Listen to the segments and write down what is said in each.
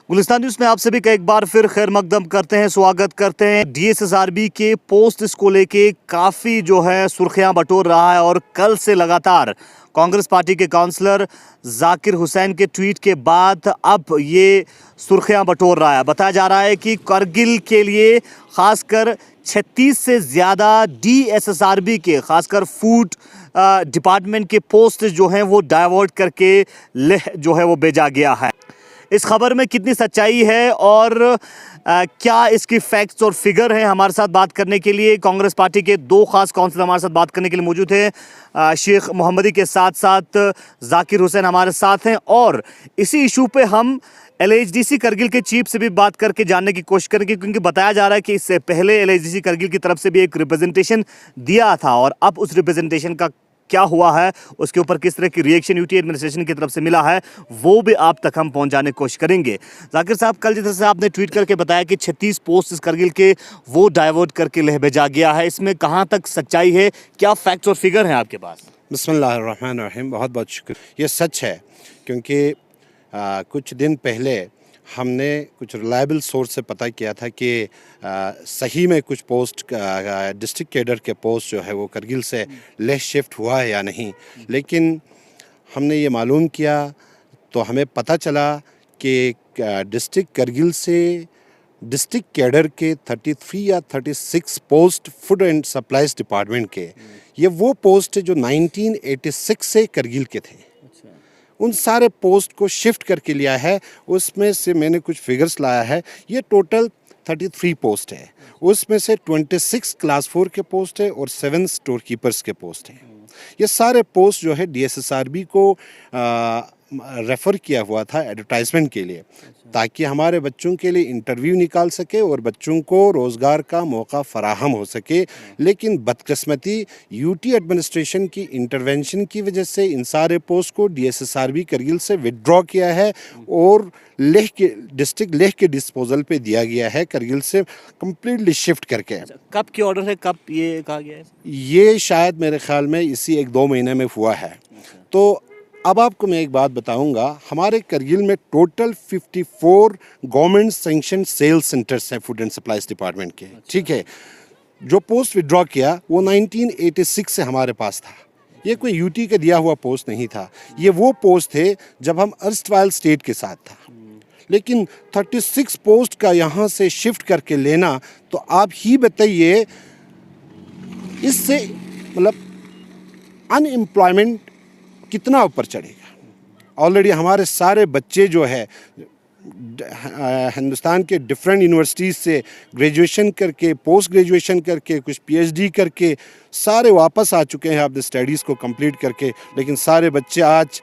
Gulistan news में आप सभी का एक बार फिर खैर मकदम करते हैं, स्वागत करते हैं। डीएसएसआरबी के पोस्ट इसको लेके काफी जो है सुर्खियां बटोर रहा है और कल से लगातार कांग्रेस पार्टी के काउंसलर जाकिर हुसैन के ट्वीट के बाद अब ये सुर्खियां बटोर रहा है। बताया जा रहा है कि करगिल के लिए खासकर 36 से ज़्यादा डीएसएसआरबी के खासकर फूड डिपार्टमेंट के पोस्ट जो हैं वो डाइवर्ट करके लेह जो है वो भेजा गया है। इस खबर में कितनी सच्चाई है और क्या इसकी फैक्ट्स और फिगर हैं, हमारे साथ बात करने के लिए कांग्रेस पार्टी के दो खास काउंसिलर हमारे साथ बात करने के लिए मौजूद हैं। शेख मोहम्मदी के साथ साथ जाकिर हुसैन हमारे साथ हैं और इसी इशू पे हम एलएचडीसी करगिल के चीफ से भी बात करके जानने की कोशिश करेंगे, क्योंकि बताया जा रहा है कि इससे पहले एलएचडीसी करगिल की तरफ से भी एक रिप्रेजेंटेशन दिया था और अब उस रिप्रेजेंटेशन का क्या हुआ है, उसके ऊपर किस तरह की रिएक्शन यूटी एडमिनिस्ट्रेशन की तरफ से मिला है, वो भी आप तक हम पहुंचाने की कोशिश करेंगे। जाकिर साहब, कल जिस तरह से आपने ट्वीट करके बताया कि 36 पोस्ट इस करगिल के वो डाइवर्ट करके लेह भेजा गया है, इसमें कहां तक सच्चाई है, क्या फैक्ट्स और फिगर हैं आपके पास? बिस्मिल्लाहिर्रहमानिर्रहीम। बहुत बहुत शुक्रिया। ये सच है क्योंकि कुछ दिन पहले हमने कुछ रिलायबल सोर्स से पता किया था कि सही में कुछ पोस्ट डिस्ट्रिक्ट कैडर के पोस्ट जो है वो करगिल से लेह शिफ्ट हुआ है या नहीं। लेकिन हमने ये मालूम किया तो हमें पता चला कि डिस्ट्रिक्ट करगिल से डिस्ट्रिक्ट कैडर के 33 या 36 post food and supplies department के, ये वो पोस्ट है जो 1986 से करगिल के थे। उन सारे पोस्ट को शिफ्ट करके लिया है। उसमें से मैंने कुछ फिगर्स लाया है। ये टोटल 33 पोस्ट है, उसमें से 26 क्लास 4 के पोस्ट है और 7 स्टोर कीपर्स के पोस्ट हैं। ये सारे पोस्ट जो है डीएसएसआरबी को रेफ़र किया हुआ था एडवर्टाइजमेंट के लिए, ताकि हमारे बच्चों के लिए इंटरव्यू निकाल सके और बच्चों को रोज़गार का मौका फराहम हो सके। लेकिन बदकिस्मती यूटी एडमिनिस्ट्रेशन की इंटरवेंशन की वजह से इन सारे पोस्ट को डीएसएसआरबी करगिल से विदड्रॉ किया है और लेह के डिस्ट्रिक्ट लेह के डिस्पोजल पे दिया गया है, करगिल से कम्प्लीटली शिफ्ट करके। कब की ऑर्डर है, कब ये कहा गया है? ये शायद मेरे ख्याल में इसी 1-2 महीने में हुआ है। तो अब आपको मैं एक बात बताऊंगा, हमारे करगिल में total 54 government sanction sales centres हैं फूड एंड सप्लाईज डिपार्टमेंट के। ठीक है, जो पोस्ट विड्रॉ किया वो 1986 से हमारे पास था। ये कोई यूटी का दिया हुआ पोस्ट नहीं था, ये वो पोस्ट थे जब हम अर्स्टवाइल स्टेट के साथ था। लेकिन 36 पोस्ट का यहाँ से शिफ्ट करके लेना, तो आप ही बताइए इससे मतलब अनएम्प्लॉयमेंट कितना ऊपर चढ़ेगा। ऑलरेडी हमारे सारे बच्चे जो है हिंदुस्तान के डिफरेंट यूनिवर्सिटीज़ से ग्रेजुएशन करके, पोस्ट ग्रेजुएशन करके, कुछ पीएचडी करके सारे वापस आ चुके हैं अपने स्टडीज़ को कंप्लीट करके। लेकिन सारे बच्चे आज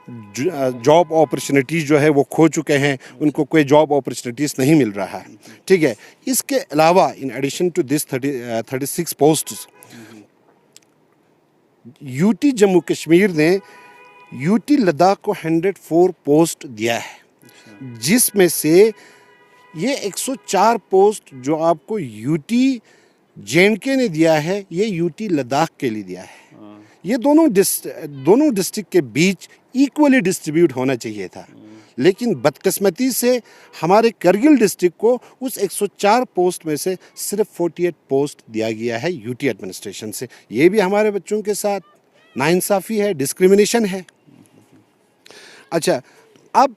जॉब अपॉर्चुनिटीज़ जो है वो खो चुके हैं, उनको कोई जॉब अपॉर्चुनिटीज़ नहीं मिल रहा है। ठीक है, इसके अलावा in addition to this 36 posts, UT Jammu Kashmir ने यूटी लद्दाख को 104 पोस्ट दिया है, जिसमें से ये 104 पोस्ट जो आपको यूटी जेएंडके ने दिया है, ये यूटी लद्दाख के लिए दिया है। ये दोनों डिस्ट्रिक्ट के बीच इक्वली डिस्ट्रीब्यूट होना चाहिए था। लेकिन बदकिस्मती से हमारे करगिल डिस्ट्रिक्ट को उस 104 पोस्ट में से सिर्फ 48 पोस्ट दिया गया है यूटी एडमिनिस्ट्रेशन से। ये भी हमारे बच्चों के साथ नाइंसाफ़ी है, डिस्क्रिमिनेशन है। अच्छा, अब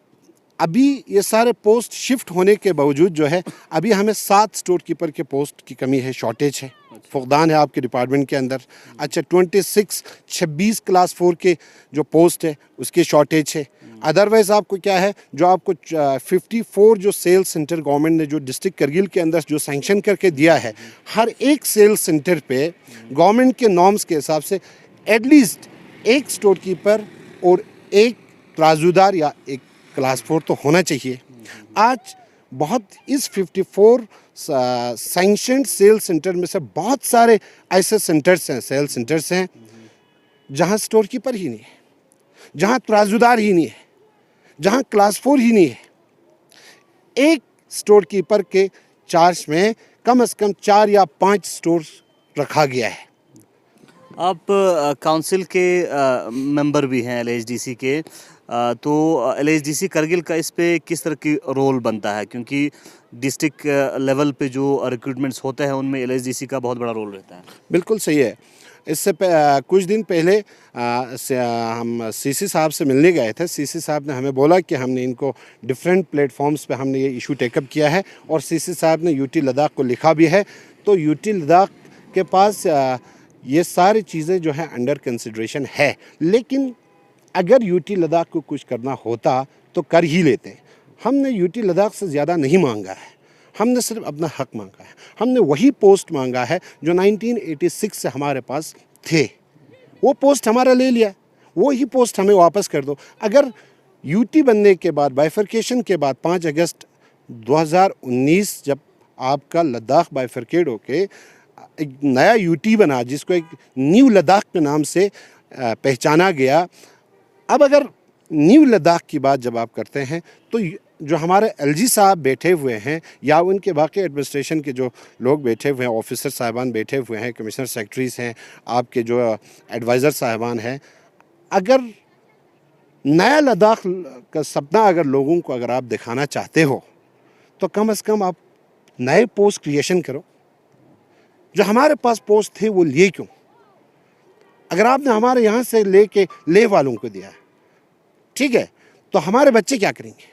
अभी ये सारे पोस्ट शिफ्ट होने के बावजूद जो है अभी हमें 7 स्टोर कीपर के पोस्ट की कमी है, शॉर्टेज है, फुकदान है आपके डिपार्टमेंट के अंदर। अच्छा, 26 क्लास 4 के जो पोस्ट है उसकी शॉर्टेज है। अदरवाइज आपको क्या है, जो आपको 54 जो सेल्स सेंटर गवर्नमेंट ने जो डिस्ट्रिक्ट करगिल के अंदर जो सैंक्शन करके दिया है, हर एक सेल्स सेंटर पे गवर्नमेंट के नॉर्म्स के हिसाब से एटलीस्ट एक स्टोर कीपर और एक तराजूदार या एक क्लास 4 तो होना चाहिए। आज बहुत इस 54 सैंक्शनड सेल सेंटर में से बहुत सारे ऐसे सेंटर्स हैं, सेल सेंटर्स हैं, जहां स्टोर कीपर ही नहीं है, जहां तराजूदार ही नहीं है, जहां क्लास 4 ही नहीं है। एक स्टोर कीपर के चार्ज में कम से कम 4 या 5 स्टोर रखा गया है। आप काउंसिल के मेंबर भी हैं एलएचडीसी के, तो LHDC करगिल का इस पे किस तरह की रोल बनता है, क्योंकि डिस्ट्रिक्ट लेवल पे जो रिक्रूटमेंट्स होते हैं उनमें LHDC का बहुत बड़ा रोल रहता है। बिल्कुल सही है। कुछ दिन पहले हम सीसी साहब से मिलने गए थे। सीसी साहब ने हमें बोला कि हमने इनको डिफरेंट प्लेटफॉर्म्स पे हमने ये इशू टेकअप किया है और सीसी साहब ने यूटी लद्दाख को लिखा भी है। तो यूटी लद्दाख के पास ये सारी चीज़ें जो है अंडर कंसिडरेशन है, लेकिन अगर यूटी लद्दाख को कुछ करना होता तो कर ही लेते। हमने यूटी लद्दाख से ज़्यादा नहीं मांगा है, हमने सिर्फ अपना हक मांगा है। हमने वही पोस्ट मांगा है जो 1986 से हमारे पास थे, वो पोस्ट हमारा ले लिया, वो ही पोस्ट हमें वापस कर दो। अगर यूटी बनने के बाद, बाइफर्केशन के बाद 5 अगस्त 2019 जब आपका लद्दाख बाइफर्केट होके एक नया यूटी बना, जिसको एक न्यू लद्दाख के नाम से पहचाना गया। अब अगर न्यू लद्दाख की बात जब आप करते हैं तो जो हमारे LG साहब बैठे हुए हैं या उनके बाकी एडमिनिस्ट्रेशन के जो लोग बैठे हुए हैं, ऑफिसर साहिबान बैठे हुए हैं, कमिश्नर सेक्रेटरीज हैं, आपके जो एडवाइज़र साहिबान हैं, अगर नया लद्दाख का सपना अगर लोगों को अगर आप दिखाना चाहते हो तो कम से कम आप नए पोस्ट क्रिएशन करो। जो हमारे पास पोस्ट थे वो लिए क्यों? अगर आपने हमारे यहाँ से लेके ले वालों को दिया, ठीक है, तो हमारे बच्चे क्या करेंगे?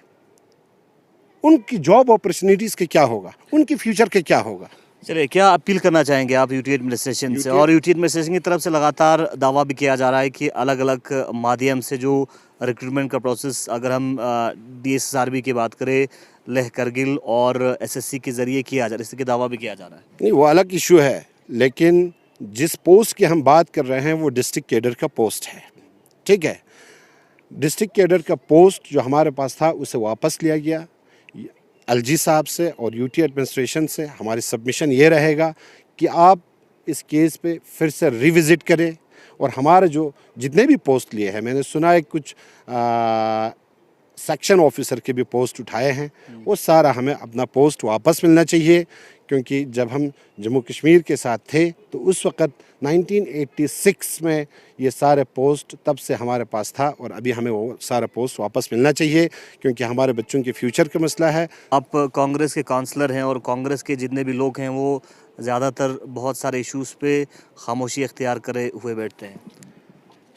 उनकी जॉब अपॉर्चुनिटीज़ के क्या होगा? उनकी फ्यूचर के क्या होगा? चलिए, क्या अपील करना चाहेंगे आप यूटी एडमिनिस्ट्रेशन से? और यूटी एडमिनिस्ट्रेशन की तरफ से लगातार दावा भी किया जा रहा है कि अलग अलग माध्यम से जो रिक्रूटमेंट का प्रोसेस, अगर हम DSSRB की बात करें, लेह करगिल और SSC के ज़रिए किया जा रहा है, इसके दावा भी किया जा रहा है। नहीं, वो अलग इशू है, लेकिन जिस पोस्ट की हम बात कर रहे हैं वो डिस्ट्रिक्ट कैडर का पोस्ट है, ठीक है। डिस्ट्रिक्ट कैडर का पोस्ट जो हमारे पास था उसे वापस लिया गया LG साहब से और यूटी एडमिनिस्ट्रेशन से। हमारी सबमिशन ये रहेगा कि आप इस केस पे फिर से रिविज़िट करें और हमारे जो जितने भी पोस्ट लिए हैं, मैंने सुना है कुछ सेक्शन ऑफिसर के भी पोस्ट उठाए हैं, वो सारा हमें अपना पोस्ट वापस मिलना चाहिए, क्योंकि जब हम जम्मू कश्मीर के साथ थे तो उस वक़्त 1986 में ये सारे पोस्ट तब से हमारे पास था और अभी हमें वो सारा पोस्ट वापस मिलना चाहिए, क्योंकि हमारे बच्चों के फ्यूचर का मसला है। आप कांग्रेस के काउंसलर हैं और कांग्रेस के जितने भी लोग हैं वो ज़्यादातर बहुत सारे इश्यूज़ पे खामोशी इख्तियार करे हुए बैठते हैं।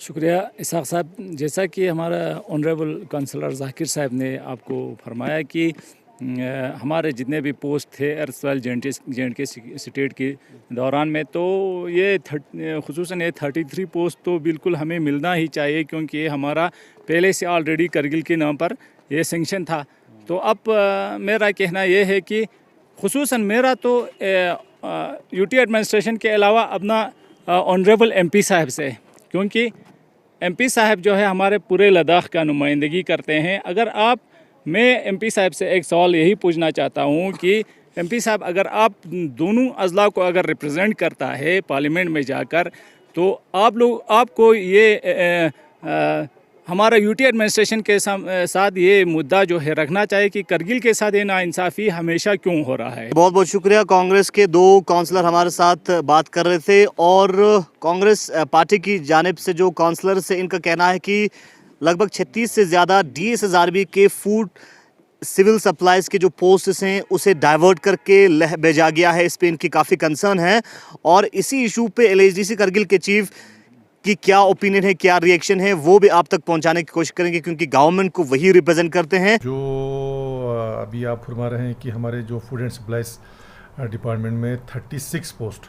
शुक्रिया इसहाक साहब। जैसा कि हमारा ऑनरेबल काउंसलर जाकिर साहब ने आपको फरमाया कि हमारे जितने भी पोस्ट थे अर्सवाल J&K स्टेट के दौरान में, तो ये खुसूसन ये 33 पोस्ट तो बिल्कुल हमें मिलना ही चाहिए, क्योंकि ये हमारा पहले से ऑलरेडी करगिल के नाम पर ये सेंक्शन था। तो अब मेरा कहना ये है कि खुसूसन मेरा तो यूटी एडमिनिस्ट्रेशन के अलावा अपना ऑनरेबल MP साहब से, क्योंकि MP साहब जो है हमारे पूरे लद्दाख का नुमाइंदगी करते हैं। अगर आप, मैं MP साहब से एक सवाल यही पूछना चाहता हूँ कि MP साहब, अगर आप दोनों अज़ला को अगर रिप्रेजेंट करता है पार्लियामेंट में जाकर, तो आपको ये हमारा यूटी एडमिनिस्ट्रेशन के साथ ये मुद्दा जो है रखना चाहिए कि करगिल के साथ ये नाइंसाफ़ी हमेशा क्यों हो रहा है। बहुत बहुत शुक्रिया। कांग्रेस के 2 काउंसलर हमारे साथ बात कर रहे थे और कांग्रेस पार्टी की जानिब से जो काउंसलर से इनका कहना है कि लगभग 36 से ज़्यादा DSSRB के फूड सिविल सप्लाईज़ के जो पोस्ट्स हैं उसे डाइवर्ट करके लेह भेजा गया है। इस पे इनकी काफ़ी कंसर्न है और इसी इशू पे LHDC करगिल के चीफ की क्या ओपिनियन है, क्या रिएक्शन है, वो भी आप तक पहुंचाने की कोशिश करेंगे, क्योंकि गवर्नमेंट को वही रिप्रेजेंट करते हैं। जो अभी आप फरमा रहे हैं कि हमारे जो फूड एंड सप्लाईज डिपार्टमेंट में 36 पोस्ट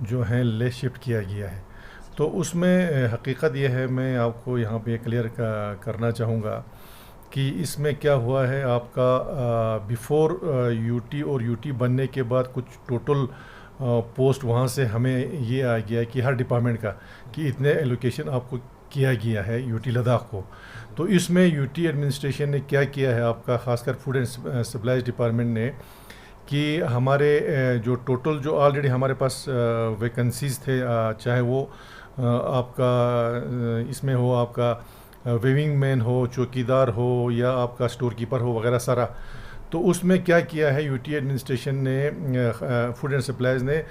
जो हैं ले शिफ्ट किया गया है, तो उसमें हकीकत ये है, मैं आपको यहाँ पे क्लियर करना चाहूँगा कि इसमें क्या हुआ है। आपका बिफोर यूटी और यूटी बनने के बाद कुछ टोटल पोस्ट वहाँ से हमें ये आ गया कि हर डिपार्टमेंट का कि इतने एलोकेशन आपको किया गया है यूटी लद्दाख को। तो इसमें यूटी एडमिनिस्ट्रेशन ने क्या किया है, आपका ख़ासकर फूड एंड सप्लाईज डिपार्टमेंट ने, कि हमारे जो टोटल जो ऑलरेडी हमारे पास वैकेंसीज़ थे, चाहे वो आपका इसमें हो, आपका वेविंग मैन हो, चौकीदार हो या आपका स्टोर कीपर हो वगैरह सारा, तो उसमें क्या किया है यूटी एडमिनिस्ट्रेशन ने, फूड एंड सप्लाईज ने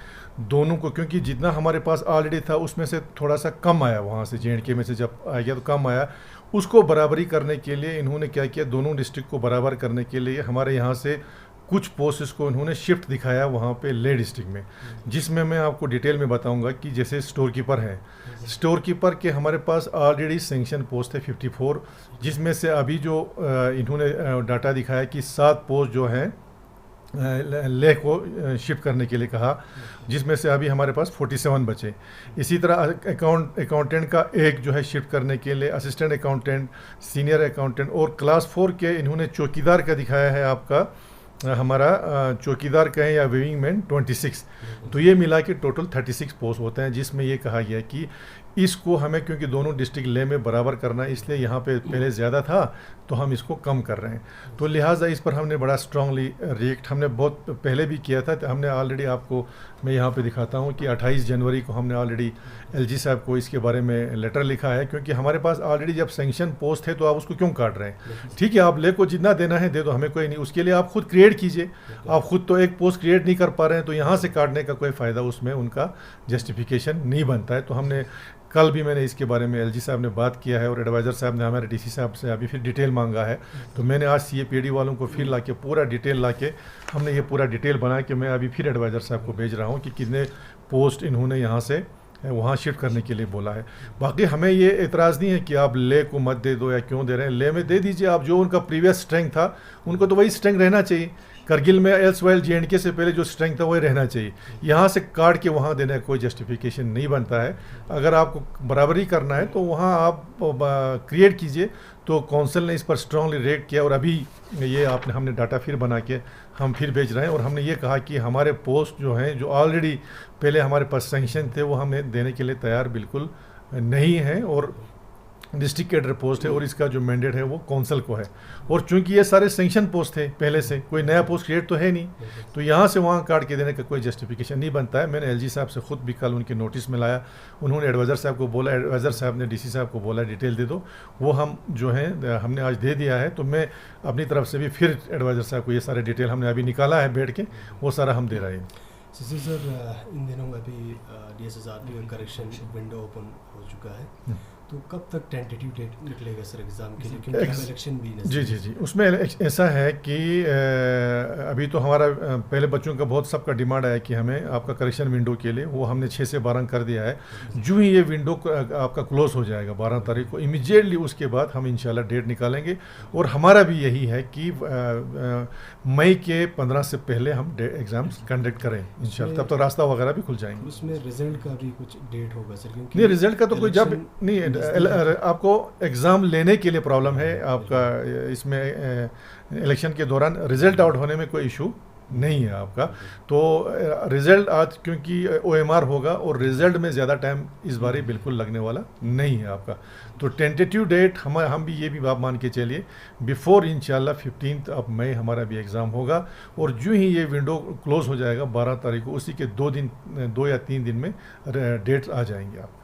दोनों को, क्योंकि जितना हमारे पास ऑलरेडी था उसमें से थोड़ा सा कम आया, वहाँ से J&K में से जब आ गया तो कम आया, उसको बराबरी करने के लिए इन्होंने क्या किया, दोनों डिस्ट्रिक्ट को बराबर करने के लिए हमारे यहाँ से कुछ पोस्ट्स को इन्होंने शिफ्ट दिखाया वहाँ पे ले डिस्ट्रिक्ट में, जिसमें मैं आपको डिटेल में बताऊंगा कि जैसे स्टोर कीपर है, स्टोर कीपर के हमारे पास ऑलरेडी सेंक्शन पोस्ट है 54, जिसमें से अभी जो इन्होंने डाटा दिखाया कि 7 पोस्ट जो हैं लेह को शिफ्ट करने के लिए कहा, जिसमें से अभी हमारे पास 47 बचे। इसी तरह अकाउंटेंट का एक जो है शिफ्ट करने के लिए, असिस्टेंट अकाउंटेंट, सीनियर अकाउंटेंट और क्लास 4 के इन्होंने चौकीदार का दिखाया है आपका, हमारा चौकीदार कहें या वेविंग मैन 26। तो ये मिला के टोटल 36 पोस्ट होते हैं, जिसमें ये कहा गया कि इसको हमें, क्योंकि दोनों डिस्ट्रिक्ट ले में बराबर करना है, इसलिए यहाँ पे पहले ज़्यादा था तो हम इसको कम कर रहे हैं। तो लिहाजा इस पर हमने बड़ा स्ट्रांगली रिएक्ट हमने बहुत पहले भी किया था। तो हमने ऑलरेडी आपको मैं यहाँ पे दिखाता हूँ कि 28 जनवरी को हमने ऑलरेडी एलजी साहब को इसके बारे में लेटर लिखा है, क्योंकि हमारे पास ऑलरेडी जब सेंक्शन पोस्ट है तो आप उसको क्यों काट रहे हैं? ठीक है, आप ले को जितना देना है दे दो, हमें कोई नहीं, उसके लिए आप खुद क्रिएट कीजिए। आप खुद तो एक पोस्ट क्रिएट नहीं कर पा रहे हैं, तो यहाँ से काटने का कोई फ़ायदा उसमें उनका जस्टिफिकेशन नहीं बनता है। तो हमने कल भी मैंने इसके बारे में एलजी साहब ने बात किया है और एडवाइज़र साहब ने हमारे डीसी साहब से अभी फिर डिटेल मांगा है। तो मैंने आज सीएपीडी वालों को फिर लाके पूरा डिटेल लाके हमने ये पूरा डिटेल बना के मैं अभी फिर एडवाइज़र साहब को भेज रहा हूँ कि कितने पोस्ट इन्होंने यहाँ से वहाँ शिफ्ट करने के लिए बोला है। बाकी हमें ये एतराज़ नहीं है कि आप ले को मत दे दो या क्यों दे रहे हैं, ले में दे दीजिए। आप जो उनका प्रीवियस स्ट्रेंथ था उनको तो वही स्ट्रेंथ रहना चाहिए। करगिल में एल्सवाइल JNK से पहले जो स्ट्रेंथ था वही रहना चाहिए। यहाँ से काट के वहाँ देने का कोई जस्टिफिकेशन नहीं बनता है। अगर आपको बराबरी करना है तो वहाँ आप क्रिएट कीजिए। तो काउंसिल ने इस पर स्ट्रांगली रिएक्ट किया और अभी ये हमने डाटा फिर बना के हम फिर भेज रहे हैं। और हमने ये कहा कि हमारे पोस्ट जो हैं जो ऑलरेडी पहले हमारे पास सेंक्शन थे वो हमें देने के लिए तैयार बिल्कुल नहीं है, और डिस्ट्रिक्ट कैडर पोस्ट है और इसका जो मैंडेट है वो काउंसिल को है। और चूंकि ये सारे सेंक्शन पोस्ट थे पहले से, कोई नया पोस्ट क्रिएट तो है नहीं, तो यहाँ से वहाँ काट के देने का कोई जस्टिफिकेशन नहीं बनता है। मैंने एलजी साहब से खुद भी कल उनके नोटिस में लाया, उन्होंने एडवाइज़र साहब को बोला, एडवाइज़र साहब ने डीसी साहब को बोला डिटेल दे दो, वो हम जो है हमने आज दे दिया है। तो मैं अपनी तरफ से भी फिर एडवाइज़र साहब को ये सारे डिटेल हमने अभी निकाला है बैठ के, वो सारा हम दे रहे हैं। सर इन दिनों अभी DSSRB का करेक्शन विंडो ओपन हो चुका है, तो कब तक टेंटेटिव डेट निकलेगा सर एग्ज़ाम के लिए, क्योंकि अब इलेक्शन भी जी उसमें ऐसा है कि अभी तो हमारा पहले बच्चों का बहुत सबका डिमांड आया कि हमें आपका करेक्शन विंडो के लिए, वो हमने 6 से 12 कर दिया है। जो ही ये विंडो आपका क्लोज हो जाएगा 12 तारीख को, इमीडिएटली उसके बाद हम इंशाल्लाह डेट निकालेंगे। और हमारा भी यही है कि मई के 15 से पहले हम एग्ज़ाम्स कंडक्ट करें इंशाल्लाह, तब तक रास्ता वगैरह भी खुल जाएंगे। उसमें रिजल्ट का भी कुछ डेट होगा सर? क्योंकि नहीं, रिजल्ट का तो कोई जब नहीं, आपको एग्ज़ाम लेने के लिए प्रॉब्लम है आपका, इसमें इलेक्शन के दौरान रिज़ल्ट आउट होने में कोई इशू नहीं है आपका। तो रिज़ल्ट आज क्योंकि OMR होगा और रिज़ल्ट में ज़्यादा टाइम इस बार बिल्कुल लगने वाला नहीं है आपका। तो टेंटेटिव डेट हम भी ये भी बात मान के चलिए बिफोर इंशाल्लाह 15 मई हमारा भी एग्ज़ाम होगा। और जो ही ये विंडो क्लोज़ हो जाएगा 12 तारीख को, उसी के 2 या 3 दिन में डेट्स आ जाएंगे आप।